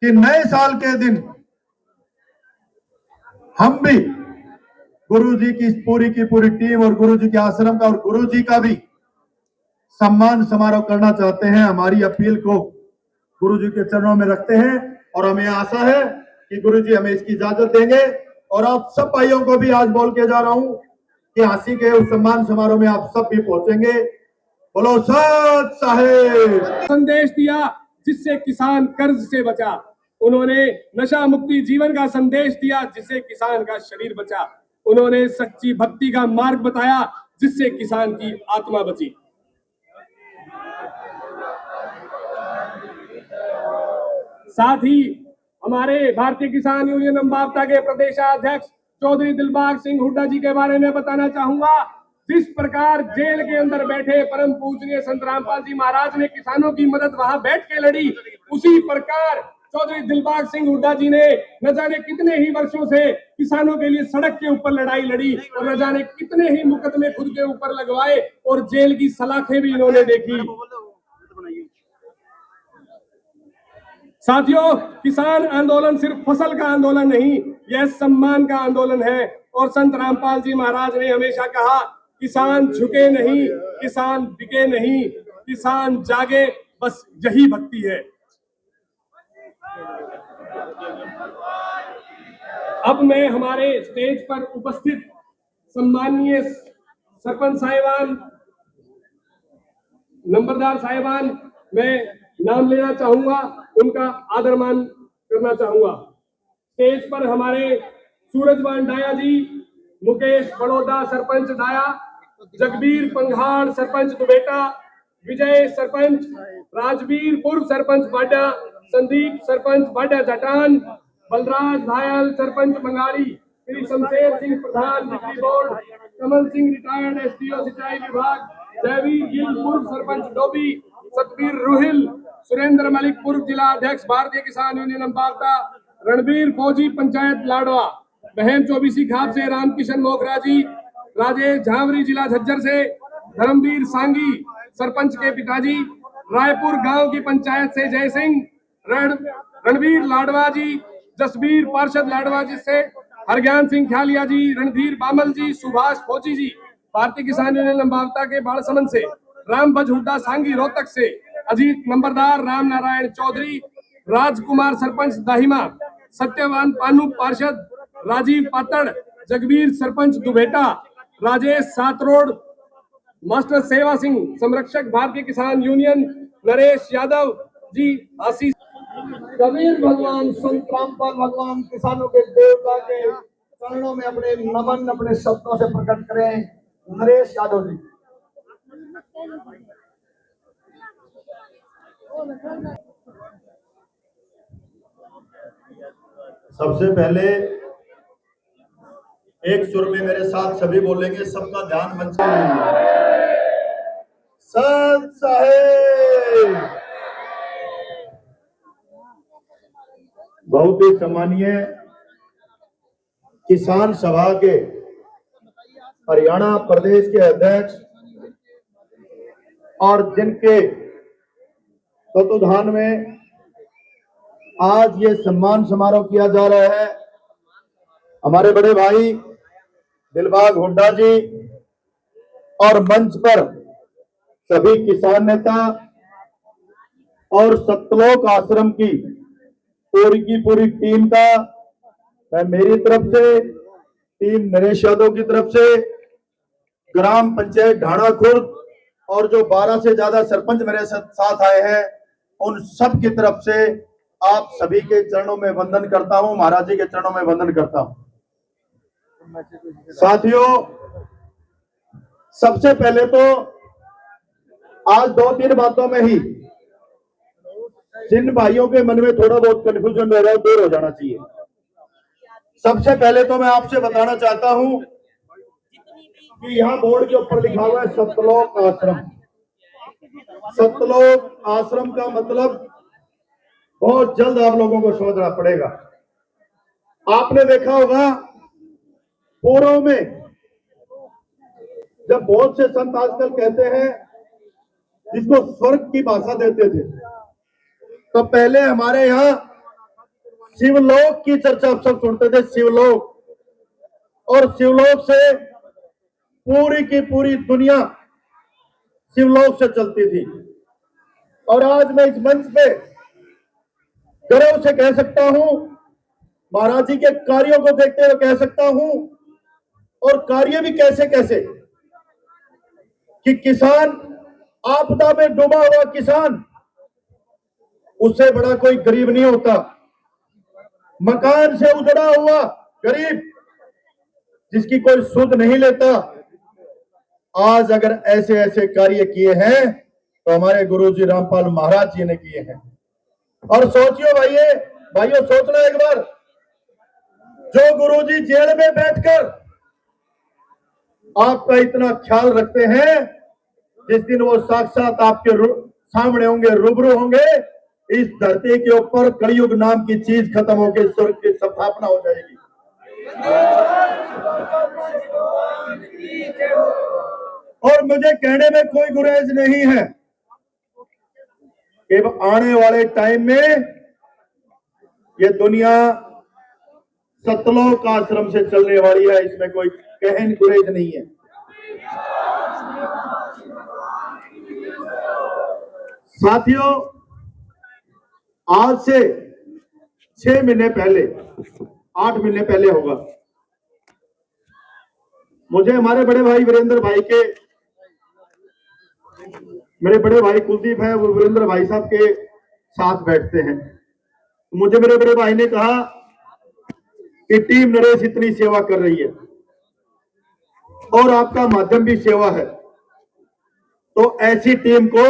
कि नए साल के दिन हम भी गुरुजी की पूरी टीम और गुरुजी के आश्रम का और गुरुजी का भी सम्मान समारोह करना चाहते हैं। हमारी अपील को गुरुजी के चरणों में रखते हैं और हमें आशा है कि गुरुजी हमें इसकी इजाजत देंगे। और आप सब भाइयों को भी आज बोल के जा रहा हूं कि हांसी के उस सम्मान समारोह में आप सब भी पहुंचेंगे। बोलो सत साहेब। संदेश दिया जिससे किसान कर्ज से बचा। उन्होंने नशा मुक्ति जीवन का संदेश दिया जिससे किसान का शरीर बचा। उन्होंने सच्ची भक्ति का मार्ग बताया जिससे किसान की आत्मा बची। साथ ही हमारे भारतीय किसान यूनियन अम्बावता के प्रदेशाध्यक्ष चौधरी दिलबाग सिंह हुड्डा जी के बारे में बताना चाहूंगा। जिस प्रकार जेल के अंदर बैठे परम पूजनीय संत रामपाल जी महाराज ने किसानों की मदद वहां बैठ के लड़ी, उसी प्रकार चौधरी दिलबाग सिंह हुड्डा जी ने न जाने कितने ही वर्षों से किसानों के लिए सड़क के ऊपर लड़ाई लड़ी और न जाने कितने ही मुकदमे खुद के ऊपर लगवाए और जेल की सलाखें भी इन्होंने देखी। साथियों, किसान आंदोलन सिर्फ फसल का आंदोलन नहीं, यह सम्मान का आंदोलन है। और संत रामपाल जी महाराज ने हमेशा कहा, किसान झुके नहीं, किसान बिके नहीं, किसान जागे, बस यही भक्ति है। अब मैं हमारे स्टेज पर उपस्थित सम्माननीय सरपंच साहिबान, नंबरदार साहिबान, मैं नाम लेना चाहूंगा, उनका आदर मान करना चाहूंगा। स्टेज पर हमारे सूरजवान डाया जी, मुकेश बड़ौदा सरपंच डाया, जगबीर पंघाड़ सरपंच दुबेटा, विजय सरपंच, राजवीर पूर्व सरपंच बाडा, संदीप सरपंच बाडा जटान, बलराज भायल सरपंच मंगाड़ी, श्री शमशेर सिंह प्रधान बिजली board, Kamal Singh retired SDO सिंचाई विभाग, जयवीर गिल पूर्व सरपंच डोबी, सतबीर रुहिल, सुरेंद्र मलिक पूर्व जिला अध्यक्ष भारतीय किसान यूनियन अम्बावता, रणबीर फौजी पंचायत लाडवा, बहन चौबीसी खाप से रामकिशन मोगरा जी, राजेश झांवरी जिला झज्जर से, धर्मवीर सांगी सरपंच के पिताजी, रायपुर गांव की पंचायत से जय सिंह, रणवीर लाडवा जी, जसबीर पार्षद लाडवा जी से, हरज्ञान सिंह ख्यालिया जी, रणधीर बामल जी, सुभाष फौजी जी भारतीय किसान यूनियन अम्बावता के बाड़समंद से, रामभज हुड्डा सांगी रोहतक से, अजीत नंबरदार, राम नारायण चौधरी, राजकुमार सरपंच दाहिमा, सत्यवान पानू पार्षद, राजीव पातड़, जगबीर सरपंच दुबेटा, राजेश सातरोड, मास्टर सेवा सिंह संरक्षक भारतीय किसान यूनियन, नरेश यादव जी, आशीष, कबीर भगवान, संत रामपाल भगवान किसानों के देवता के चरणों में अपने नमन अपने शब्दों से प्रकट करें। नरेश यादव जी। सबसे पहले एक सुर में मेरे साथ सभी बोलेंगे, सबका ध्यान मंच पर। सत साहेब। बहुत ही सम्मानीय किसान सभा के हरियाणा प्रदेश के अध्यक्ष और जिनके तत्वाधान में आज ये सम्मान समारोह किया जा रहा है, हमारे बड़े भाई दिलबाग हुड्डा जी और मंच पर सभी किसान नेता और सतलोक आश्रम की पूरी टीम का मैं मेरी तरफ से, टीम नरेश यादव की तरफ से, ग्राम पंचायत ढाणा खुर्द और जो 12 से ज्यादा सरपंच मेरे साथ आए हैं, उन सब की तरफ से आप सभी के चरणों में वंदन करता हूं, महाराज जी के चरणों में वंदन करता हूं। साथियों, सबसे पहले तो आज 2-3 बातों में ही जिन भाइयों के मन में थोड़ा बहुत कंफ्यूजन रह रहा है दूर हो जाना चाहिए। सबसे पहले तो मैं आपसे बताना चाहता हूं कि यहाँ बोर्ड के ऊपर लिखा हुआ है सतलोक आश्रम। सतलोक आश्रम का मतलब बहुत जल्द आप लोगों को समझना पड़ेगा। आपने देखा होगा पूर्व में जब बहुत से संत आजकल कहते हैं जिसको स्वर्ग की भाषा देते थे, तो पहले हमारे यहाँ शिवलोक की चर्चा आप सब सुनते थे, शिवलोक, और शिवलोक से पूरी की पूरी दुनिया शिवलोक से चलती थी। और आज मैं इस मंच पे गर्व से कह सकता हूं, महाराज जी के कार्यों को देखते हुए कह सकता हूं, और कार्य भी कैसे कैसे, कि किसान, आपदा में डूबा हुआ किसान, उससे बड़ा कोई गरीब नहीं होता। मकान से उजड़ा हुआ गरीब, जिसकी कोई सुध नहीं लेता, आज अगर ऐसे ऐसे कार्य किए हैं तो हमारे गुरुजी रामपाल महाराज जी ने किए हैं। और सोचियो भाइयों सोचना एक बार, जो गुरुजी जेल में बैठकर आपका इतना ख्याल रखते हैं, जिस दिन वो साक्षात आपके सामने होंगे, रूबरू होंगे, इस धरती के ऊपर कलयुग नाम की चीज खत्म होकर स्वर्ग की स्थापना हो जाएगी। और मुझे कहने में कोई गुरेज नहीं है कि आने वाले टाइम में ये दुनिया सतलोक आश्रम से चलने वाली है, इसमें कोई कहन गुरेज नहीं है। साथियों, आज से 6 महीने पहले, 8 महीने पहले होगा, मुझे हमारे बड़े भाई वीरेंद्र भाई के, मेरे बड़े भाई कुलदीप हैं, वो वीरेंद्र भाई साहब के साथ बैठते हैं। मुझे मेरे बड़े भाई ने कहा कि टीम नरेश इतनी सेवा कर रही है और आपका माध्यम भी सेवा है, तो ऐसी टीम को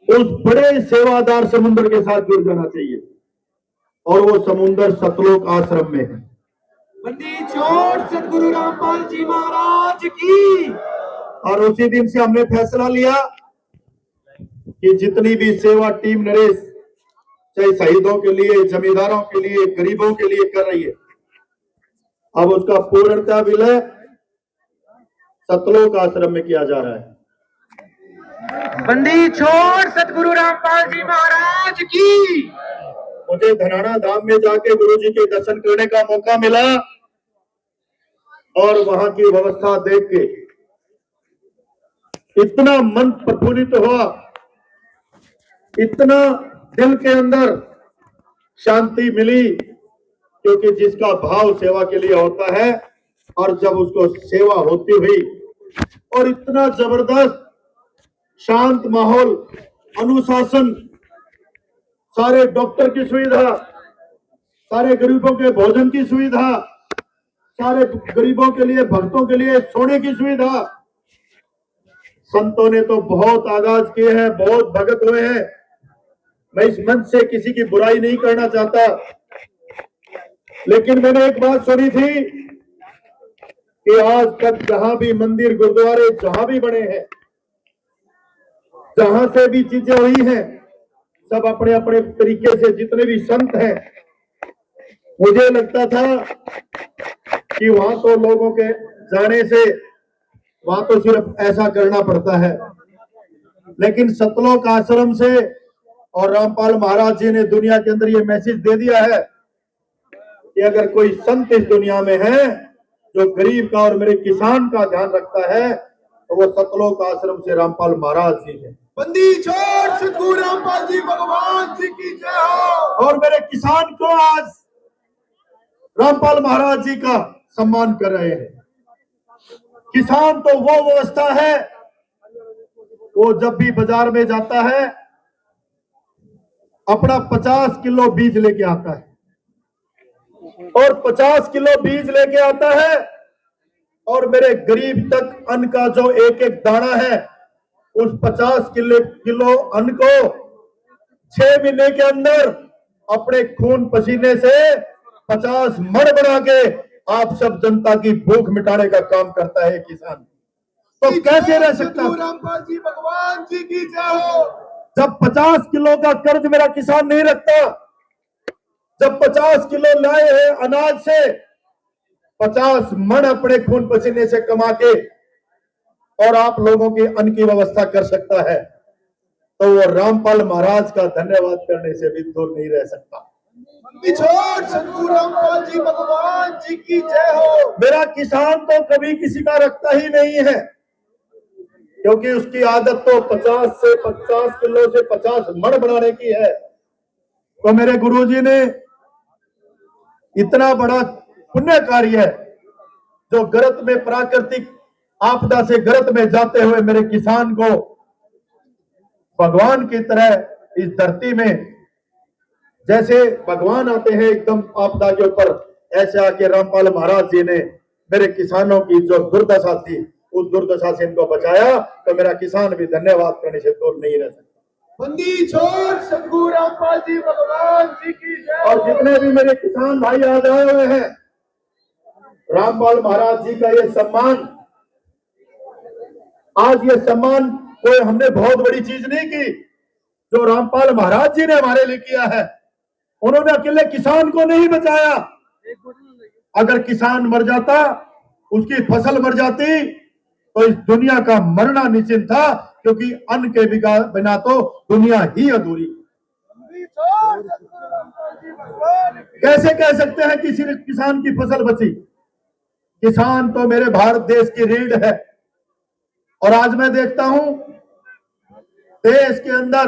उस बड़े सेवादार समुद्र के साथ जुड़ जाना चाहिए, और वो समुद्र सतलोक आश्रम में है। बंदी छोड़ सतगुरु रामपाल जी महाराज की। और उसी दिन से हमने फैसला लिया कि जितनी भी सेवा टीम नरेश, चाहे शहीदों के लिए, जमींदारों के लिए, गरीबों के लिए कर रही है, अब उसका पूर्णतः विलय सतलोक आश्रम में किया जा रहा है। बंदी छोड़ सतगुरु रामपाल जी महाराज की। मुझे धनाना धाम में जाके गुरुजी के दर्शन करने का मौका मिला, और वहां की व्यवस्था देख के इतना मन प्रफुल्लित हुआ, इतना दिल के अंदर शांति मिली, क्योंकि जिसका भाव सेवा के लिए होता है, और जब उसको सेवा होती हुई, और इतना जबरदस्त शांत माहौल, अनुशासन, सारे डॉक्टर की सुविधा, सारे गरीबों के भोजन की सुविधा, सारे गरीबों के लिए, भक्तों के लिए सोने की सुविधा। संतों ने तो बहुत आगाज किए हैं, बहुत भगत हुए हैं। मैं इस मंच से किसी की बुराई नहीं करना चाहता, लेकिन मैंने एक बात सुनी थी कि आज तक जहां भी मंदिर, गुरुद्वारे जहां भी बने हैं, जहां से भी चीजें हुई हैं, सब अपने अपने तरीके से, जितने भी संत हैं, मुझे लगता था कि वहां तो लोगों के जाने से वहां तो सिर्फ ऐसा करना पड़ता है, लेकिन सतलोक आश्रम से और रामपाल महाराज जी ने दुनिया के अंदर ये मैसेज दे दिया है कि अगर कोई संत इस दुनिया में है जो गरीब का और मेरे किसान का ध्यान रखता है, तो वो सतलोक आश्रम से रामपाल महाराज जी है। बंदी छोड़ सतगुरु रामपाल जी भगवान जी की जय हो। और मेरे किसान को आज रामपाल महाराज जी का सम्मान कर रहे हैं। किसान तो वो व्यवस्था है, वो जब भी बाजार में जाता है अपना 50 किलो बीज लेके आता है, और 50 किलो बीज लेके आता है, और मेरे गरीब तक अन्न का जो एक एक दाना है, उस 50 किलो अन्न को 6 महीने के अंदर अपने खून पसीने से 50 मण बना के आप सब जनता की भूख मिटाने का काम करता है किसान। तो कैसे रह सकता है? रामपाल जी भगवान जी की जय हो। जब 50 किलो का कर्ज मेरा किसान नहीं रखता, जब 50 किलो लाए हैं अनाज से 50 मण अपने खून पसीने से कमा के और आप लोगों के अन्न की व्यवस्था कर सकता है, तो वो रामपाल महाराज का धन्यवाद करने से भी दूर नहीं रह सकता। छोड़ सतगुरु रामपाल जी भगवान जी की जय हो। मेरा किसान तो कभी किसी का रखता ही नहीं है, क्योंकि उसकी आदत तो 50 से 50 किलो से 50 मण बनाने की है। तो मेरे गुरुजी ने इतना बड़ा पुण्य कार्य है, जो गर्त में प्राकृतिक आपदा से गर्त में जाते हुए मेरे किसान को भगवान की तरह इस धरती में, जैसे भगवान आते हैं एकदम आपदा के ऊपर, ऐसे आके रामपाल महाराज जी ने मेरे किसानों की जो दुर्दशा थी उस दुर्दशा से इनको बचाया। तो मेरा किसान भी धन्यवाद करने से दूर नहीं रह सकता। बंदी छोड़ सतगुरु रामपाल जी भगवान जी की जय। और जितने भी मेरे किसान भाई आज आए हुए हैं, रामपाल महाराज जी का ये सम्मान, आज ये सम्मान कोई हमने बहुत बड़ी चीज नहीं की, जो रामपाल महाराज जी ने हमारे लिए किया है। उन्होंने अकेले किसान को नहीं बचाया। अगर किसान मर जाता, उसकी फसल मर जाती, तो इस दुनिया का मरना निश्चित था, क्योंकि अन्न के बिना तो दुनिया ही अधूरी। कैसे कह सकते हैं किसी किसान की फसल बची? किसान तो मेरे भारत देश की रीढ़ है। और आज मैं देखता हूं देश के अंदर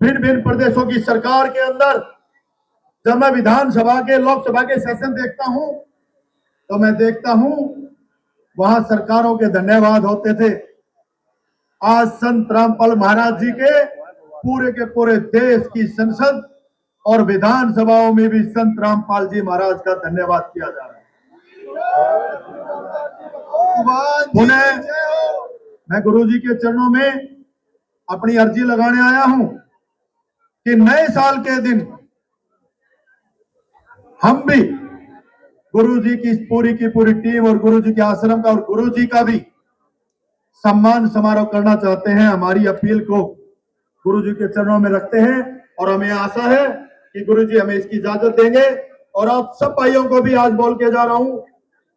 भिन्न भिन्न प्रदेशों की सरकार के अंदर, जब मैं विधानसभा के लोकसभा के सेशन देखता हूं, तो मैं देखता हूं वहां सरकारों के धन्यवाद होते थे। आज संत रामपाल महाराज जी के पूरे देश की संसद और विधानसभाओं में भी संत रामपाल जी महाराज का धन्यवाद किया जा रहा है। पुनः मैं गुरु जी के चरणों में अपनी अर्जी लगाने आया हूं कि नए साल के दिन हम भी गुरु जी की पूरी टीम और गुरु जी के आश्रम का और गुरु जी का भी सम्मान समारोह करना चाहते हैं। हमारी अपील को गुरु जी के चरणों में रखते हैं और हमें आशा है कि गुरु जी हमें इसकी इजाजत देंगे। और आप सब भाइयों को भी आज बोल के जा रहा हूं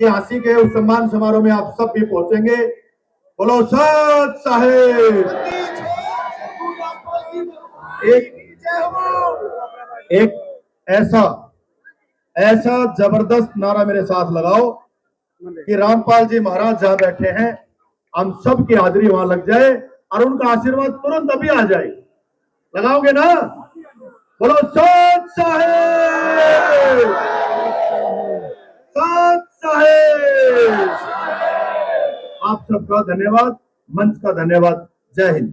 कि हांसी के उस सम्मान समारोह में आप सब भी पहुंचेंगे। बोलो सत साहेब। एक ऐसा जबरदस्त नारा मेरे साथ लगाओ कि रामपाल जी महाराज जहां बैठे हैं, हम सब की हाजिरी वहां लग जाए और उनका आशीर्वाद तुरंत अभी आ जाए। लगाओगे ना? बोलो सत साहेब, सत साहेब। आप सबका धन्यवाद, मंच का धन्यवाद। जय हिंद।